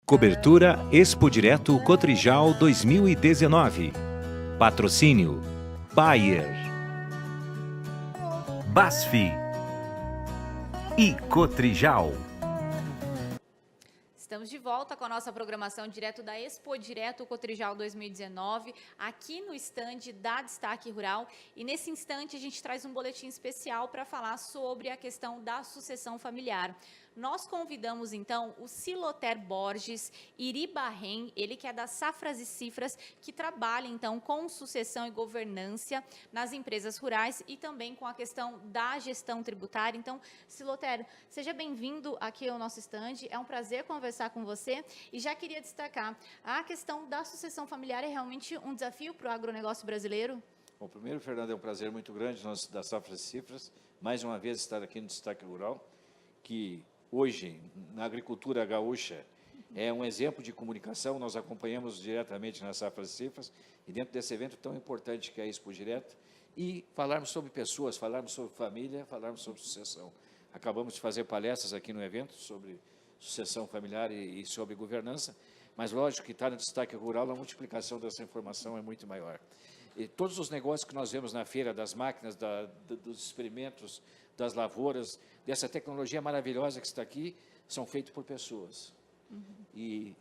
Cobertura Expo Direto Cotrijal 2019. Patrocínio Bayer, BASF e Cotrijal. Estamos de volta com a nossa programação direto da Expo Direto Cotrijal 2019, aqui no estande da Destaque Rural. E nesse instante a gente traz um boletim especial para falar sobre a questão da sucessão familiar. Nós convidamos, então, o Siloter Borges Iribarren, ele que é das Safras e Cifras, que trabalha, então, com sucessão e governança nas empresas rurais e também com a questão da gestão tributária. Então, Siloter, seja bem-vindo aqui ao nosso estande. É um prazer conversar com você e já queria destacar, a questão da sucessão familiar é realmente um desafio para o agronegócio brasileiro? Bom, primeiro, Fernando, é um prazer muito grande nós da Safras e Cifras, mais uma vez estar aqui no Destaque Rural, que hoje, na agricultura gaúcha, é um exemplo de comunicação. Nós acompanhamos diretamente nas Safras e Cifras, e dentro desse evento tão importante que é a Expo Direto, e falarmos sobre pessoas, falarmos sobre família, falarmos sobre sucessão. Acabamos de fazer palestras aqui no evento sobre sucessão familiar e sobre governança, mas lógico que está no Destaque Rural, a multiplicação dessa informação é muito maior. E todos os negócios que nós vemos na feira, das máquinas, dos experimentos, das lavouras, dessa tecnologia maravilhosa que está aqui, são feitos por pessoas. E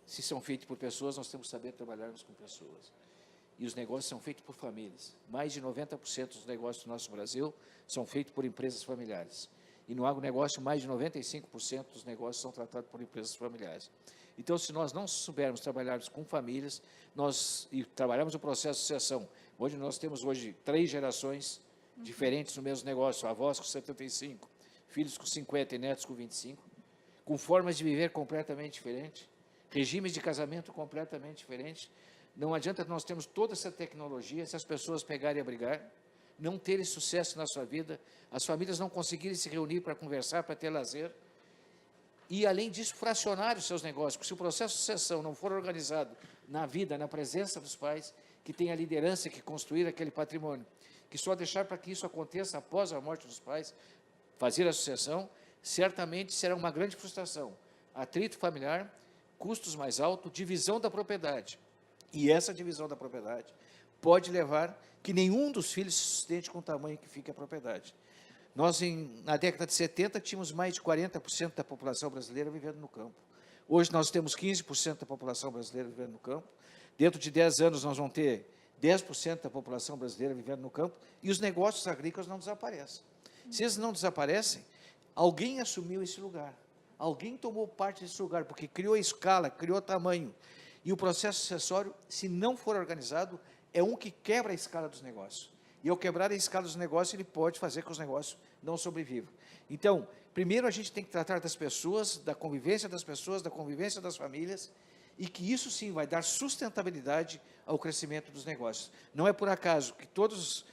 se são feitos por pessoas, nós temos que saber trabalharmos com pessoas. E os negócios são feitos por famílias. Mais de 90% dos negócios do nosso Brasil são feitos por empresas familiares. E no agronegócio, mais de 95% dos negócios são tratados por empresas familiares. Então, se nós não soubermos trabalharmos com famílias, e trabalhamos o processo de sucessão, onde nós temos hoje 3 gerações diferentes no mesmo negócio, avós com 75, filhos com 50 e netos com 25, com formas de viver completamente diferentes, regimes de casamento completamente diferentes. Não adianta nós termos toda essa tecnologia, se as pessoas pegarem a brigar, não terem sucesso na sua vida, as famílias não conseguirem se reunir para conversar, para ter lazer, e, além disso, fracionar os seus negócios, porque se o processo de sucessão não for organizado na vida, na presença dos pais, que tem a liderança que construir aquele patrimônio, que só deixar para que isso aconteça após a morte dos pais, fazer a sucessão, certamente será uma grande frustração. Atrito familiar, custos mais altos, divisão da propriedade. E essa divisão da propriedade pode levar que nenhum dos filhos se sustente com o tamanho que fica a propriedade. Nós, na década de 70, tínhamos mais de 40% da população brasileira vivendo no campo. Hoje nós temos 15% da população brasileira vivendo no campo. Dentro de 10 anos nós vamos ter 10% da população brasileira vivendo no campo e os negócios agrícolas não desaparecem. Se eles não desaparecem, alguém assumiu esse lugar. Alguém tomou parte desse lugar, porque criou escala, criou tamanho. E o processo sucessório, se não for organizado, é um que quebra a escala dos negócios. E ao quebrar a escala dos negócios, ele pode fazer com que os negócios não sobrevivam. Então, primeiro a gente tem que tratar das pessoas, da convivência das pessoas, da convivência das famílias, e que isso sim vai dar sustentabilidade ao crescimento dos negócios. Não é por acaso que todos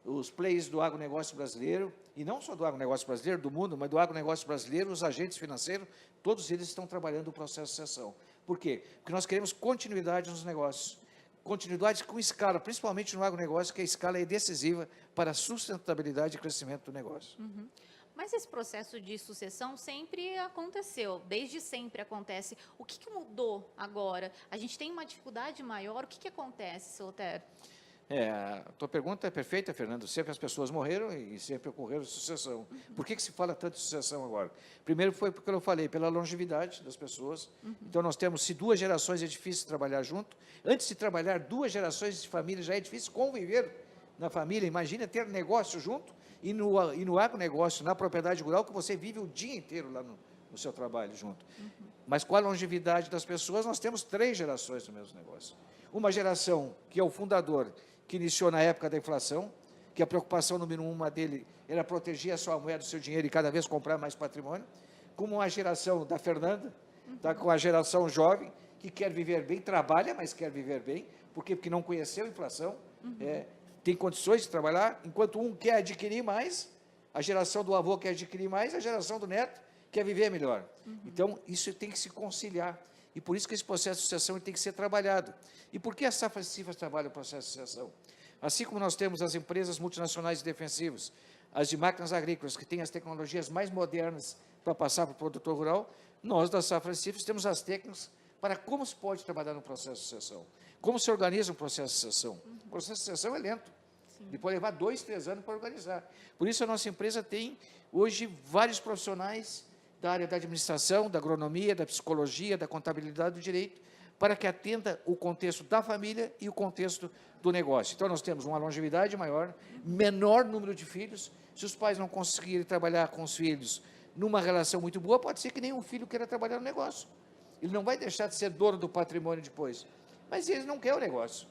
os players do agronegócio brasileiro, e não só do agronegócio brasileiro, do mundo, mas do agronegócio brasileiro, os agentes financeiros, todos eles estão trabalhando o processo de sucessão. Por quê? Porque nós queremos continuidade nos negócios. Continuidade com escala, principalmente no agronegócio, que a escala é decisiva para a sustentabilidade e crescimento do negócio. Mas esse processo de sucessão sempre aconteceu, desde sempre acontece. O que mudou agora? A gente tem uma dificuldade maior? O que acontece, Siloter? A tua pergunta é perfeita, Fernando. Sempre as pessoas morreram e sempre ocorreu sucessão. Por que se fala tanto de sucessão agora? Primeiro foi porque eu falei, pela longevidade das pessoas. Então, nós temos, se 2 gerações é difícil trabalhar junto, antes de trabalhar 2 gerações de família, já é difícil conviver na família. Imagina ter negócio junto e no agronegócio, na propriedade rural, que você vive o dia inteiro lá no seu trabalho junto. Mas com a longevidade das pessoas, nós temos 3 gerações no mesmo negócio. Uma geração que é o fundador, que iniciou na época da inflação, que a preocupação número 1 dele era proteger a sua moeda, o seu dinheiro e cada vez comprar mais patrimônio, como a geração da Fernanda, com a geração jovem, que quer viver bem, trabalha, mas quer viver bem, porque não conheceu a inflação, tem condições de trabalhar, enquanto um quer adquirir mais, a geração do avô quer adquirir mais, a geração do neto quer viver melhor. Então, isso tem que se conciliar. E por isso que esse processo de sucessão tem que ser trabalhado. E por que a Safras e Cifras trabalha o processo de sucessão? Assim como nós temos as empresas multinacionais e defensivas, as de máquinas agrícolas, que têm as tecnologias mais modernas para passar para o produtor rural, Nós, da Safra Cifras, temos as técnicas para como se pode trabalhar no processo de sucessão, como se organiza um processo de sucessão. O processo de sucessão é lento, ele pode levar 2, 3 anos para organizar. Por isso, a nossa empresa tem, hoje, vários profissionais da área da administração, da agronomia, da psicologia, da contabilidade, do direito, para que atenda o contexto da família e o contexto do negócio. Então, nós temos uma longevidade maior, menor número de filhos. Se os pais não conseguirem trabalhar com os filhos numa relação muito boa, pode ser que nenhum filho queira trabalhar no negócio. Ele não vai deixar de ser dono do patrimônio depois, mas ele não quer o negócio.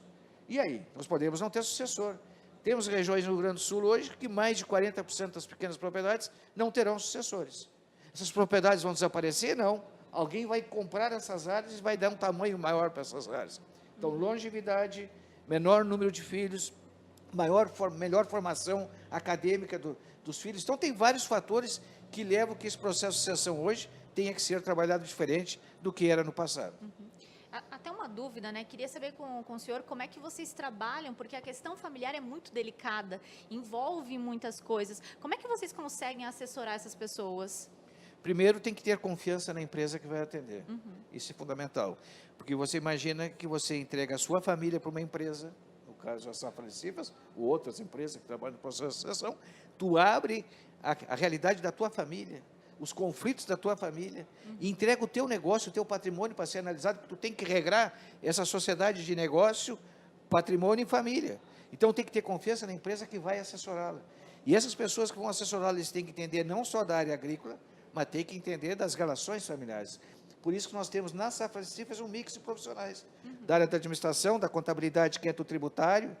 E aí? Nós podemos não ter sucessor. Temos regiões no Rio Grande do Sul hoje que mais de 40% das pequenas propriedades não terão sucessores. Essas propriedades vão desaparecer? Não. Alguém vai comprar essas áreas e vai dar um tamanho maior para essas áreas. Então, longevidade, menor número de filhos, melhor formação acadêmica dos filhos. Então, tem vários fatores que levam que esse processo de sucessão hoje tenha que ser trabalhado diferente do que era no passado. Até uma dúvida, né? Queria saber com o senhor como é que vocês trabalham, porque a questão familiar é muito delicada, envolve muitas coisas. Como é que vocês conseguem assessorar essas pessoas? Primeiro, tem que ter confiança na empresa que vai atender. Isso é fundamental. Porque você imagina que você entrega a sua família para uma empresa, no caso a Safra Cifras, ou outras empresas que trabalham no processo de sucessão, tu abre a realidade da tua família, os conflitos da tua família, e entrega o teu negócio, o teu patrimônio para ser analisado, porque tu tem que regrar essa sociedade de negócio, patrimônio e família. Então, tem que ter confiança na empresa que vai assessorá-la. E essas pessoas que vão assessorá-la, eles têm que entender não só da área agrícola, mas tem que entender das relações familiares. Por isso que nós temos na Safra Cifras um mix de profissionais, da área da administração, da contabilidade, que é do tributário,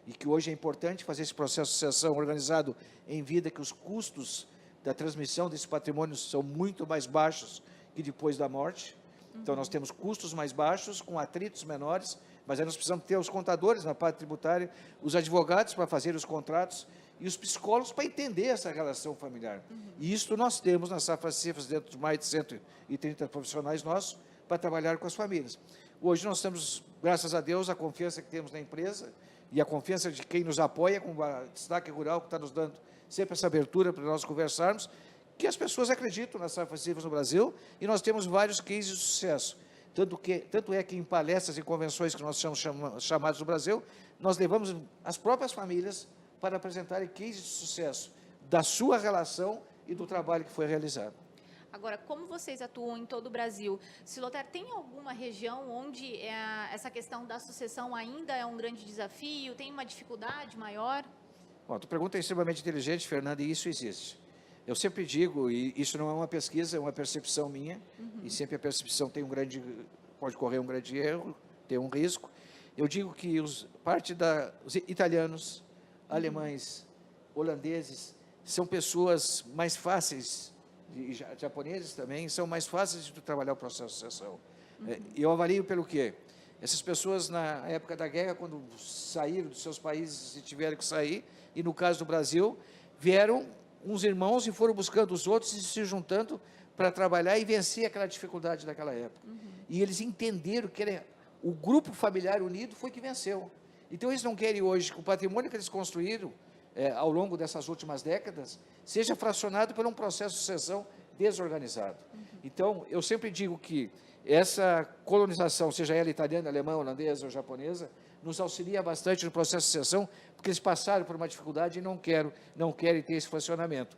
e que hoje é importante fazer esse processo de sucessão organizado em vida, que os custos da transmissão desse patrimônio são muito mais baixos que depois da morte. Então, nós temos custos mais baixos, com atritos menores, mas aí nós precisamos ter os contadores na parte tributária, os advogados para fazer os contratos, e os psicólogos para entender essa relação familiar. E isso nós temos na Safra Cifras, dentro de mais de 130 profissionais nossos, para trabalhar com as famílias. Hoje nós temos, graças a Deus, a confiança que temos na empresa e a confiança de quem nos apoia, com a Destaque Rural, que está nos dando sempre essa abertura para nós conversarmos, que as pessoas acreditam na Safra Cifras no Brasil, e nós temos vários cases de sucesso. Tanto é que em palestras e convenções que nós somos chamados no Brasil, nós levamos as próprias famílias para apresentarem cases de sucesso da sua relação e do trabalho que foi realizado. Agora, como vocês atuam em todo o Brasil, Siloter, tem alguma região onde essa questão da sucessão ainda é um grande desafio, tem uma dificuldade maior? Bom, a tua pergunta é extremamente inteligente, Fernanda, e isso existe. Eu sempre digo, e isso não é uma pesquisa, é uma percepção minha, e sempre a percepção pode correr um grande erro, tem um risco. Eu digo que parte dos italianos, alemães, holandeses, são pessoas mais fáceis, e japoneses também, são mais fáceis de trabalhar o processo de sucessão. Eu avalio pelo quê? Essas pessoas, na época da guerra, quando saíram dos seus países e tiveram que sair, e no caso do Brasil, vieram uns irmãos e foram buscando os outros e se juntando para trabalhar e vencer aquela dificuldade daquela época. E eles entenderam que o grupo familiar unido foi que venceu. Então, eles não querem hoje que o patrimônio que eles construíram ao longo dessas últimas décadas seja fracionado por um processo de sucessão desorganizado. Então, eu sempre digo que essa colonização, seja ela italiana, alemã, holandesa ou japonesa, nos auxilia bastante no processo de sucessão, porque eles passaram por uma dificuldade e não querem ter esse fracionamento.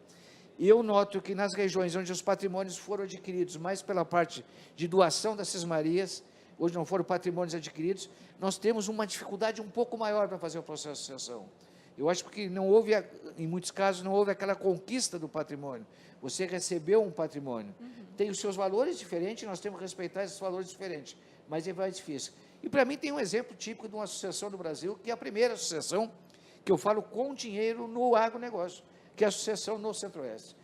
E eu noto que nas regiões onde os patrimônios foram adquiridos, mais pela parte de doação das cismarias, hoje não foram patrimônios adquiridos, nós temos uma dificuldade um pouco maior para fazer o processo de sucessão. Eu acho que não houve, em muitos casos, não houve aquela conquista do patrimônio. Você recebeu um patrimônio. Tem os seus valores diferentes, nós temos que respeitar esses valores diferentes, mas é mais difícil. E para mim tem um exemplo típico de uma sucessão do Brasil, que é a primeira sucessão que eu falo com dinheiro no agronegócio, que é a sucessão no Centro-Oeste.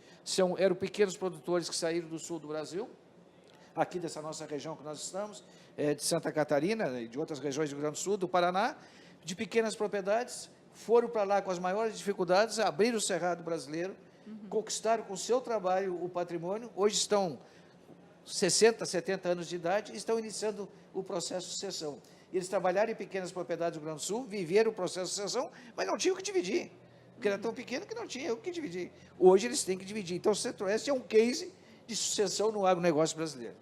Eram pequenos produtores que saíram do sul do Brasil, aqui dessa nossa região que nós estamos, de Santa Catarina e de outras regiões do Rio Grande do Sul, do Paraná, de pequenas propriedades, foram para lá com as maiores dificuldades, abriram o Cerrado brasileiro, conquistaram com o seu trabalho o patrimônio, hoje estão 60, 70 anos de idade e estão iniciando o processo de sucessão. Eles trabalharam em pequenas propriedades do Rio Grande do Sul, viveram o processo de sucessão, mas não tinham o que dividir, porque era tão pequeno que não tinha o que dividir. Hoje eles têm que dividir. Então, o Centro-Oeste é um case de sucessão no agronegócio brasileiro.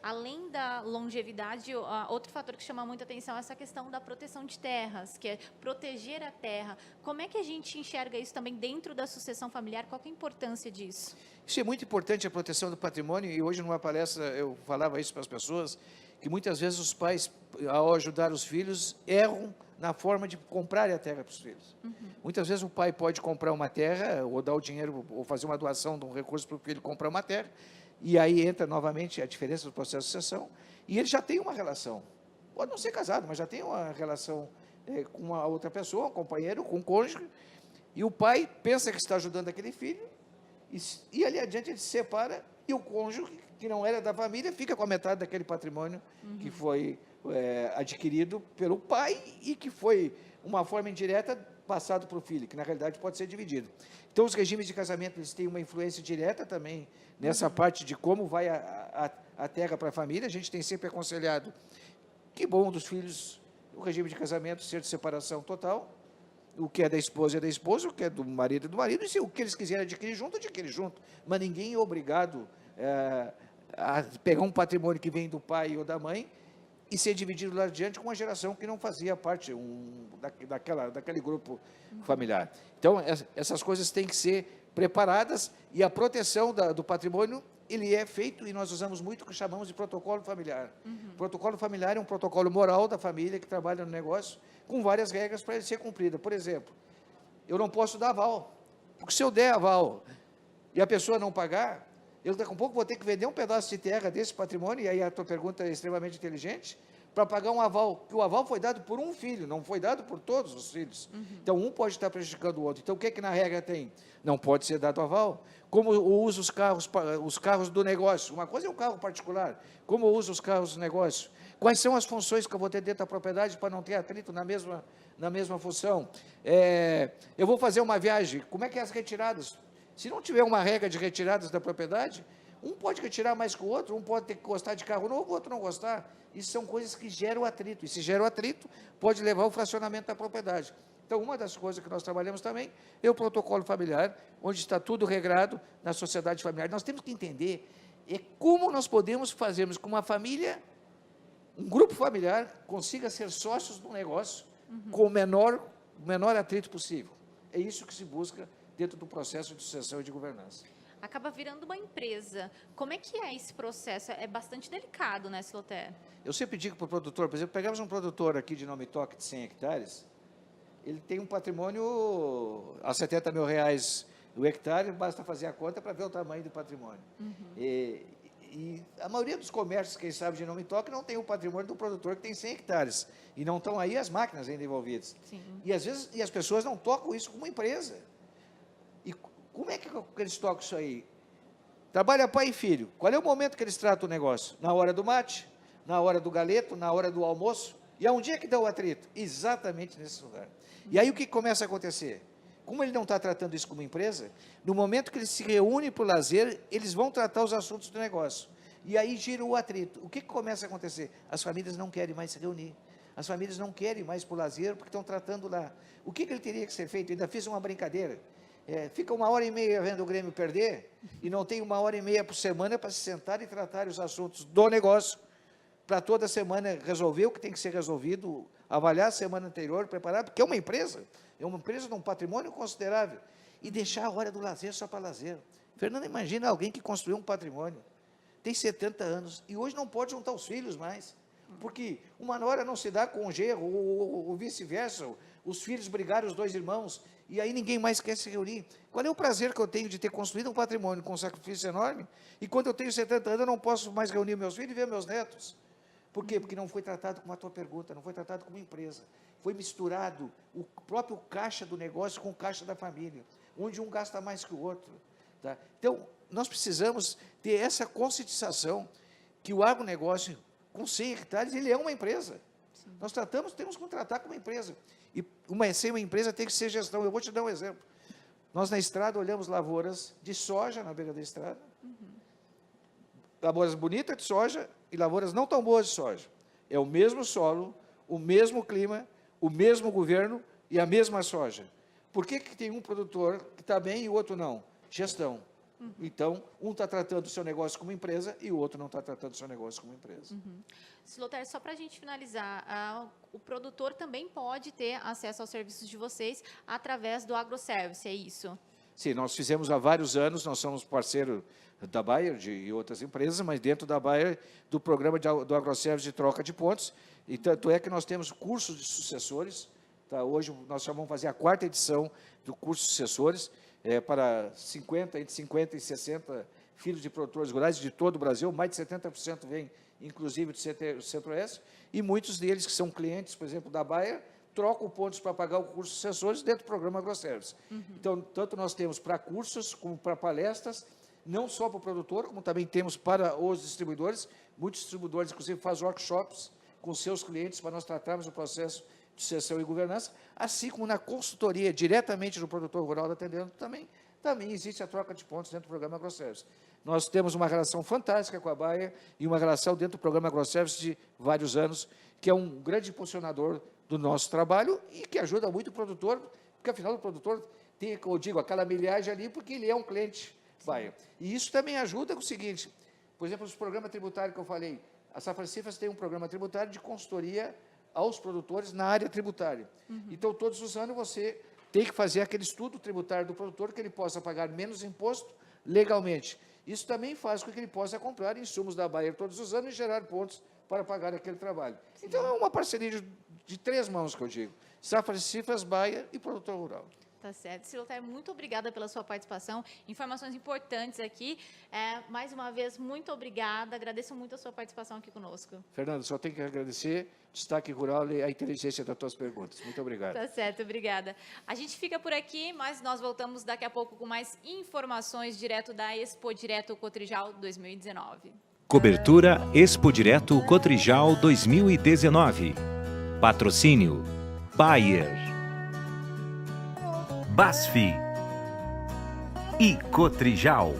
Além da longevidade, outro fator que chama muita atenção é essa questão da proteção de terras, que é proteger a terra. Como é que a gente enxerga isso também dentro da sucessão familiar? Qual que é a importância disso? Isso é muito importante, a proteção do patrimônio, e hoje numa palestra eu falava isso para as pessoas, que muitas vezes os pais, ao ajudar os filhos, erram na forma de comprar a terra para os filhos. Muitas vezes o pai pode comprar uma terra, ou dar o dinheiro, ou fazer uma doação de um recurso para o filho comprar uma terra, e aí entra novamente a diferença do processo de sucessão, e ele já tem uma relação, pode não ser casado, mas já tem uma relação com uma outra pessoa, um companheiro, com um cônjuge, e o pai pensa que está ajudando aquele filho, e ali adiante ele se separa, e o cônjuge, que não era da família, fica com a metade daquele patrimônio que foi adquirido pelo pai e que foi, uma forma indireta, passado para o filho, que na realidade pode ser dividido. Então, os regimes de casamento, eles têm uma influência direta também nessa parte de como vai a terra para a família. A gente tem sempre aconselhado que bom dos filhos, o regime de casamento ser de separação total, o que é da esposa é da esposa, o que é do marido é do marido, e se o que eles quiserem adquirir junto, adquirir junto. Mas ninguém é obrigado a pegar um patrimônio que vem do pai ou da mãe e ser dividido lá adiante com uma geração que não fazia parte daquele grupo familiar. Então, essas coisas têm que ser preparadas, e a proteção do patrimônio, ele é feito, e nós usamos muito o que chamamos de protocolo familiar. Protocolo familiar é um protocolo moral da família que trabalha no negócio, com várias regras para ele ser cumprido. Por exemplo, eu não posso dar aval, porque se eu der aval e a pessoa não pagar, eu daqui a pouco vou ter que vender um pedaço de terra desse patrimônio, e aí a tua pergunta é extremamente inteligente, para pagar um aval, que o aval foi dado por um filho, não foi dado por todos os filhos. Então, um pode estar prejudicando o outro. Então, o que é que na regra tem? Não pode ser dado aval. Como eu uso os carros do negócio? Uma coisa é o carro particular. Como eu uso os carros do negócio? Quais são as funções que eu vou ter dentro da propriedade para não ter atrito na mesma função? Eu vou fazer uma viagem, como é que é as retiradas? Se não tiver uma regra de retiradas da propriedade, um pode retirar mais que o outro, um pode ter que gostar de carro novo, o outro não gostar. Isso são coisas que geram atrito, e se gera o atrito, pode levar ao fracionamento da propriedade. Então, uma das coisas que nós trabalhamos também é o protocolo familiar, onde está tudo regrado na sociedade familiar. Nós temos que entender como nós podemos fazermos com uma família, um grupo familiar, consiga ser sócios do negócio com o menor atrito possível. É isso que se busca dentro do processo de sucessão e de governança. Acaba virando uma empresa. Como é que é esse processo? É bastante delicado, né, Siloté? Eu sempre digo para o produtor, por exemplo, pegamos um produtor aqui de Nome Toque de 100 hectares, ele tem um patrimônio a R$70 mil o hectare, basta fazer a conta para ver o tamanho do patrimônio. E a maioria dos comércios, quem sabe, de Nome Toque, não tem o patrimônio do produtor que tem 100 hectares. E não estão aí as máquinas ainda envolvidas. Sim. E às vezes as pessoas não tocam isso como empresa. E como é que eles tocam isso aí? Trabalha pai e filho. Qual é o momento que eles tratam o negócio? Na hora do mate, na hora do galeto, na hora do almoço. E aonde é que dá o atrito? Exatamente nesse lugar. E aí o que começa a acontecer? Como ele não está tratando isso como empresa, no momento que eles se reúnem para o lazer, eles vão tratar os assuntos do negócio. E aí gira o atrito. O que começa a acontecer? As famílias não querem mais se reunir. As famílias não querem mais para o lazer, porque estão tratando lá. O que ele teria que ser feito? Eu ainda fiz uma brincadeira. Fica 1h30 vendo o Grêmio perder, e não tem 1h30 por semana para se sentar e tratar os assuntos do negócio, para toda semana resolver o que tem que ser resolvido, avaliar a semana anterior, preparar, porque é uma empresa de um patrimônio considerável, e deixar a hora do lazer só para lazer. Fernando, imagina alguém que construiu um patrimônio, tem 70 anos, e hoje não pode juntar os filhos mais, porque uma nora não se dá com o genro, ou vice-versa, os filhos brigaram, os dois irmãos, e aí ninguém mais quer se reunir. Qual é o prazer que eu tenho de ter construído um patrimônio com um sacrifício enorme, e quando eu tenho 70 anos eu não posso mais reunir meus filhos e ver meus netos? Por quê? Porque não foi tratado como a tua pergunta, não foi tratado como empresa. Foi misturado o próprio caixa do negócio com o caixa da família, onde um gasta mais que o outro. Tá? Então, nós precisamos ter essa conscientização que o agronegócio, com 100 hectares, ele é uma empresa. Sim. Nós temos que tratar como empresa. E ser uma empresa tem que ser gestão. Eu vou te dar um exemplo. Nós na estrada olhamos lavouras de soja na beira da estrada, lavouras bonitas de soja e lavouras não tão boas de soja. É o mesmo solo, o mesmo clima, o mesmo governo e a mesma soja. Por que tem um produtor que está bem e o outro não? Gestão. Então, um está tratando o seu negócio como empresa e o outro não está tratando o seu negócio como empresa. Silotério, só para a gente finalizar, o produtor também pode ter acesso aos serviços de vocês através do agroservice, é isso? Sim, nós fizemos há vários anos, nós somos parceiro da Bayer e outras empresas, mas dentro da Bayer, do programa do agroservice de troca de pontos, e tanto é que nós temos cursos de sucessores, tá? Hoje nós já vamos fazer a 4ª edição do curso de sucessores, para entre 50 e 60 filhos de produtores rurais de todo o Brasil, mais de 70% vêm, inclusive, do Centro-Oeste, e muitos deles que são clientes, por exemplo, da Bayer, trocam pontos para pagar o curso de sucessores dentro do programa agroservice. Então, tanto nós temos para cursos como para palestras, não só para o produtor, como também temos para os distribuidores. Muitos distribuidores, inclusive, fazem workshops com seus clientes para nós tratarmos o processo de sucessão e governança, assim como na consultoria, diretamente do produtor rural atendendo também existe a troca de pontos dentro do programa agroservice. Nós temos uma relação fantástica com a Bayer e uma relação dentro do programa agroservice de vários anos, que é um grande impulsionador do nosso trabalho e que ajuda muito o produtor, porque, afinal, o produtor tem, eu digo, aquela milhagem ali, porque ele é um cliente Bayer. E isso também ajuda com o seguinte, por exemplo, os programas tributários que eu falei, a Safra Cifras tem um programa tributário de consultoria aos produtores na área tributária. Então, todos os anos, você tem que fazer aquele estudo tributário do produtor, que ele possa pagar menos imposto legalmente. Isso também faz com que ele possa comprar insumos da Bayer todos os anos e gerar pontos para pagar aquele trabalho. Então, é uma parceria de 3 mãos, que eu digo. Safra Cifras, Bayer e produtor rural. Tá certo. Silotério, muito obrigada pela sua participação. Informações importantes aqui. Mais uma vez, muito obrigada. Agradeço muito a sua participação aqui conosco. Fernando, só tenho que agradecer Destaque Rural e a inteligência das tuas perguntas. Muito obrigado. Tá certo, obrigada. A gente fica por aqui, mas nós voltamos daqui a pouco com mais informações direto da Expo Direto Cotrijal 2019. Cobertura Expo Direto Cotrijal 2019. Patrocínio Bayer, Basf e Cotrijal.